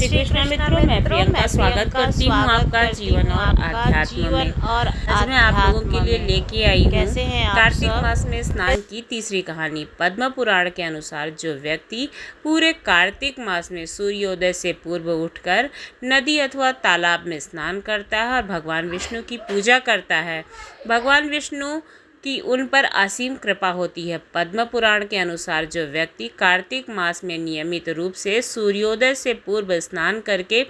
श्री कृष्ण मित्रों, मैं प्रियंका स्वागत करती हूँ आपका जीवन और आध्यात्म में। आज मैं आप लोगों के लिए लेके आई हूँ कार्तिक मास में स्नान की तीसरी कहानी। पद्म पुराण के अनुसार जो व्यक्ति पूरे कार्तिक मास में सूर्योदय से पूर्व उठकर नदी अथवा तालाब में स्नान करता है और भगवान विष्णु की पूजा करता है, भगवान विष्णु कि उन पर असीम कृपा होती है। पद्म पुराण के अनुसार जो व्यक्ति कार्तिक मास में नियमित रूप से सूर्योदय से पूर्व स्नान करके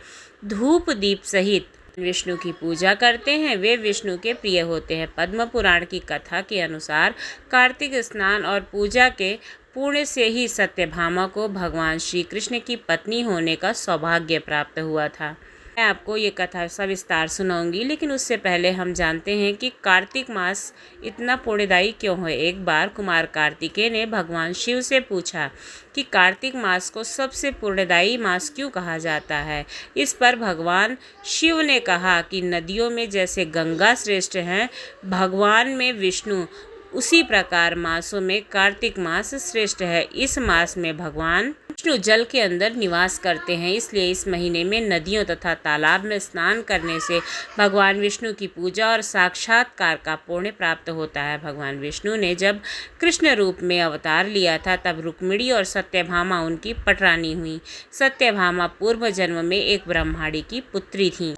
धूप दीप सहित विष्णु की पूजा करते हैं, वे विष्णु के प्रिय होते हैं। पद्म पुराण की कथा के अनुसार कार्तिक स्नान और पूजा के पुण्य से ही सत्यभामा को भगवान श्री कृष्ण की पत्नी होने का सौभाग्य प्राप्त हुआ था। मैं आपको ये कथा सविस्तार सुनाऊंगी, लेकिन उससे पहले हम जानते हैं कि कार्तिक मास इतना पुण्यदायी क्यों है। एक बार कुमार कार्तिकेय ने भगवान शिव से पूछा कि कार्तिक मास को सबसे पुण्यदायी मास क्यों कहा जाता है। इस पर भगवान शिव ने कहा कि नदियों में जैसे गंगा श्रेष्ठ हैं, भगवान में विष्णु, उसी प्रकार मासों में कार्तिक मास श्रेष्ठ है। इस मास में भगवान विष्णु जल के अंदर निवास करते हैं, इसलिए इस महीने में नदियों तथा तालाब में स्नान करने से भगवान विष्णु की पूजा और साक्षात्कार का पुण्य प्राप्त होता है। भगवान विष्णु ने जब कृष्ण रूप में अवतार लिया था, तब रुक्मिणी और सत्यभामा उनकी पटरानी हुई। सत्यभामा पूर्व जन्म में एक ब्रह्माणी की पुत्री थी।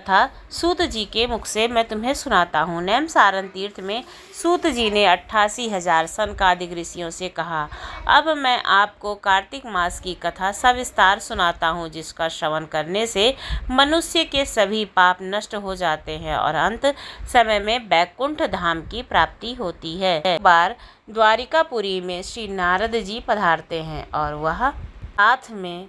सूत जी के मुख से मैं तुम्हें सुनाता हूँ। नैमिषारण्य तीर्थ में सूत जी ने 88,000 सनकादिक ऋषियों से कहा, अब मैं आपको कार्तिक मास की कथा सविस्तार सुनाता हूँ, जिसका श्रवण करने से मनुष्य के सभी पाप नष्ट हो जाते हैं और अंत समय में बैकुंठ धाम की प्राप्ति होती है। एक बार द्वारिकापुरी में श्री नारद जी पधारते हैं और वह साथ में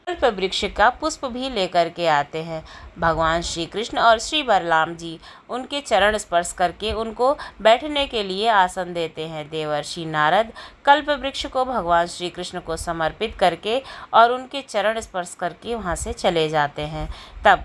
कल्प वृक्ष का पुष्प भी लेकर के आते हैं। भगवान श्री कृष्ण और श्री बलराम जी उनके चरण स्पर्श करके उनको बैठने के लिए आसन देते हैं। देवर्षि नारद कल्प वृक्ष को भगवान श्री कृष्ण को समर्पित करके और उनके चरण स्पर्श करके वहां से चले जाते हैं। तब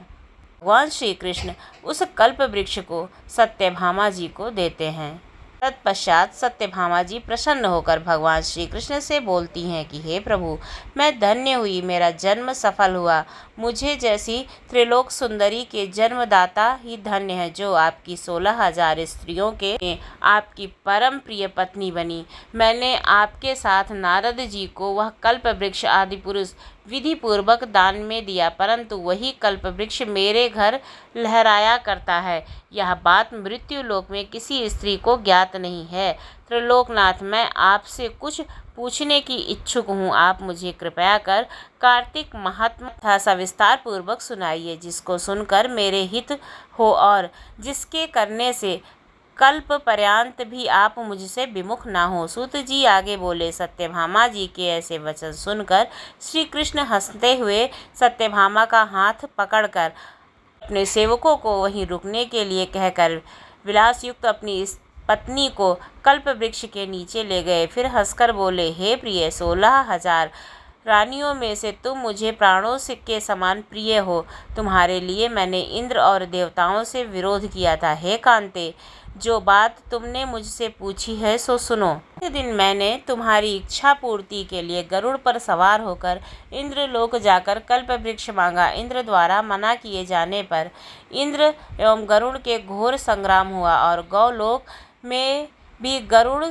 भगवान श्री कृष्ण उस कल्प वृक्ष को सत्यभामा जी को देते हैं। तत्पश्चात सत्यभामा जी प्रसन्न होकर भगवान श्री कृष्ण से बोलती हैं कि हे प्रभु, मैं धन्य हुई, मेरा जन्म सफल हुआ। मुझे जैसी त्रिलोक सुंदरी के जन्मदाता ही धन्य है, जो आपकी 16,000 स्त्रियों के आपकी परम प्रिय पत्नी बनी। मैंने आपके साथ नारद जी को वह कल्प वृक्ष आदि पुरुष विधि पूर्वक दान में दिया, परंतु वही कल्प वृक्ष मेरे घर लहराया करता है। यह बात मृत्यु लोक में किसी स्त्री को ज्ञात नहीं है। त्रिलोकनाथ, मैं आपसे कुछ पूछने की इच्छुक हूँ। आप मुझे कृपया कर कार्तिक महात्म्य तथा सविस्तार पूर्वक सुनाइए, जिसको सुनकर मेरे हित हो और जिसके करने से कल्प पर्यंत भी आप मुझसे विमुख ना हो। सूत जी आगे बोले। सत्यभामा जी के ऐसे वचन सुनकर श्री कृष्ण हंसते हुए सत्यभामा का हाथ पकड़कर अपने सेवकों को वहीं रुकने के लिए कहकर विलासयुक्त अपनी इस पत्नी को कल्प वृक्ष के नीचे ले गए। फिर हंसकर बोले, हे प्रिय, 16,000 रानियों में से तुम मुझे प्राणों के समान प्रिय हो। तुम्हारे लिए मैंने इंद्र और देवताओं से विरोध किया था। हे कांते, जो बात तुमने मुझसे पूछी है सो सुनो। एक दिन मैंने तुम्हारी इच्छा पूर्ति के लिए गरुड़ पर सवार होकर इंद्रलोक जाकर कल्प वृक्ष मांगा। इंद्र द्वारा मना किए जाने पर इंद्र एवं गरुड़ के घोर संग्राम हुआ और गौलोक में भी गरुड़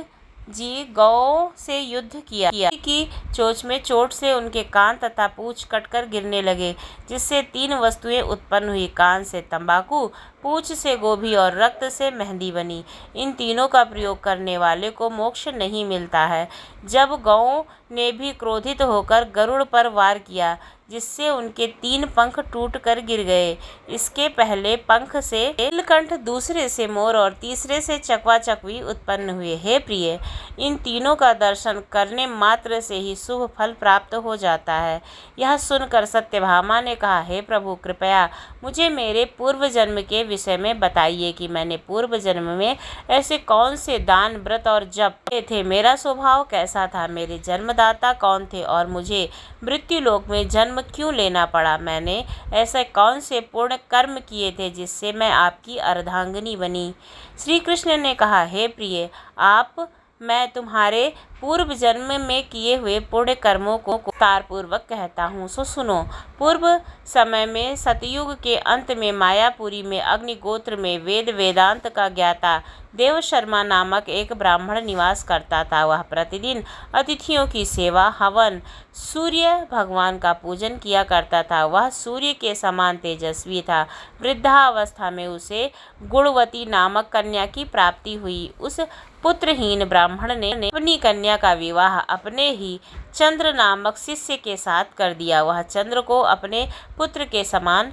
जी गौ से युद्ध किया कि चोंच में चोट से उनके कान तथा पूंछ कटकर गिरने लगे, जिससे 3 वस्तुएं उत्पन्न हुई। कान से तंबाकू, पूंछ से गोभी और रक्त से मेहंदी बनी। इन तीनों का प्रयोग करने वाले को मोक्ष नहीं मिलता है। जब गौ ने भी क्रोधित होकर गरुड़ पर वार किया, जिससे उनके 3 पंख टूट कर गिर गए। इसके पहले पंख से नीलकंठ, दूसरे से मोर और तीसरे से चकवा चकवी उत्पन्न हुए। हे प्रिय, इन तीनों का दर्शन करने मात्र से ही शुभ फल प्राप्त हो जाता है। यह सुनकर सत्यभामा ने कहा, हे प्रभु, कृपया मुझे मेरे पूर्व जन्म के विषय में बताइए कि मैंने पूर्व जन्म में ऐसे कौन से दान, व्रत और जप किए थे। मेरा स्वभाव कैसा था, मेरे जन्मदाता कौन थे और मुझे मृत्यु लोक में जन्म क्यों लेना पड़ा। मैंने ऐसे कौन से पूर्ण कर्म किए थे जिससे मैं आपकी अर्धांगिनी बनी। श्री कृष्ण ने कहा, हे प्रिय, आप मैं तुम्हारे पूर्व जन्म में किए हुए पुण्य कर्मों को विस्तार पूर्वक कहता हूँ, सो सुनो। पूर्व समय में सतयुग के अंत में मायापुरी में अग्निगोत्र में वेद वेदांत का ज्ञाता देव शर्मा नामक एक ब्राह्मण निवास करता था। वह प्रतिदिन अतिथियों की सेवा, हवन, सूर्य भगवान का पूजन किया करता था। वह सूर्य के समान तेजस्वी था। वृद्धावस्था में उसे गुणवती नामक कन्या की प्राप्ति हुई। उस पुत्रहीन ब्राह्मण ने अपनी कन्या का विवाह अपने ही चंद्र नामक शिष्य के साथ कर दिया। वह चंद्र को अपने पुत्र के समान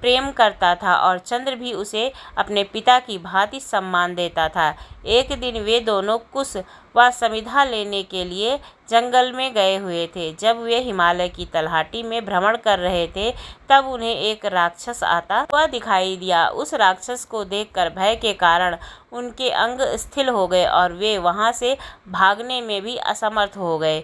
प्रेम करता था और चंद्र भी उसे अपने पिता की भांति सम्मान देता था। एक दिन वे दोनों कुश व समिधा लेने के लिए जंगल में गए हुए थे। जब वे हिमालय की तलहटी में भ्रमण कर रहे थे, तब उन्हें एक राक्षस आता हुआ दिखाई दिया। उस राक्षस को देखकर भय के कारण उनके अंग शिथिल हो गए और वे वहां से भागने में भी असमर्थ हो गए।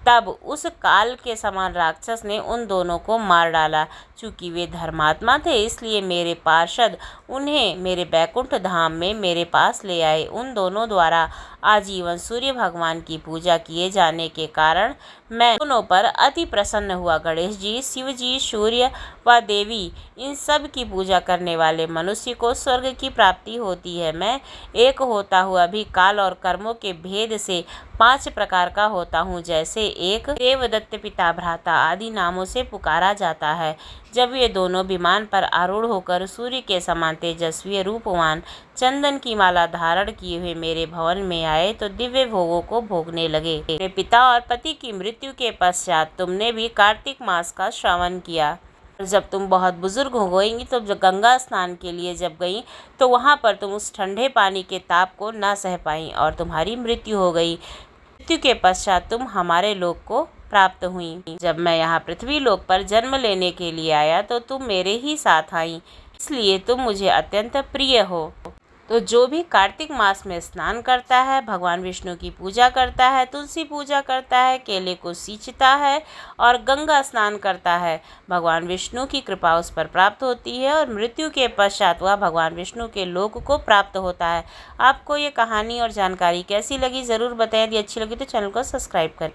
तब उस काल के समान राक्षस ने उन दोनों को मार डाला। चूंकि वे धर्मात्मा थे, इसलिए मेरे पार्षद उन्हें मेरे बैकुंठ धाम में मेरे पास ले आए। उन दोनों द्वारा आजीवन सूर्य भगवान की पूजा किए जाने के कारण मैं दोनों पर अति प्रसन्न हुआ। गणेश जी, शिव जी, सूर्य व देवी, इन सब की पूजा करने वाले मनुष्य को स्वर्ग की प्राप्ति होती है। मैं एक होता हुआ भी काल और कर्मों के भेद से 5 प्रकार का होता हूँ। जैसे एक देवदत्त, पिता, भ्राता आदि नामों से पुकारा जाता है। जब ये दोनों विमान पर आरूढ़ होकर सूर्य के समान तेजस्वी रूपवान चंदन की माला धारण किए हुए मेरे भवन में आए, तो दिव्य भोगों को भोगने लगे। मेरे पिता और पति की मृत्यु के पश्चात तुमने भी कार्तिक मास का श्रवण किया। जब तुम बहुत बुजुर्ग हो गई, तो गंगा स्नान के लिए जब गई, तो वहां पर तुम उस ठंडे पानी के ताप को न सह पाई और तुम्हारी मृत्यु हो गई। मृत्यु के पश्चात तुम हमारे लोक को प्राप्त हुई। जब मैं यहाँ पृथ्वी लोक पर जन्म लेने के लिए आया, तो तुम मेरे ही साथ आई, इसलिए तुम मुझे अत्यंत प्रिय हो। तो जो भी कार्तिक मास में स्नान करता है, भगवान विष्णु की पूजा करता है, तुलसी पूजा करता है, केले को सींचता है और गंगा स्नान करता है, भगवान विष्णु की कृपा उस पर प्राप्त होती है और मृत्यु के पश्चात वह भगवान विष्णु के लोक को प्राप्त होता है। आपको ये कहानी और जानकारी कैसी लगी ज़रूर बताएं। यदि अच्छी लगी तो चैनल को सब्सक्राइब करें।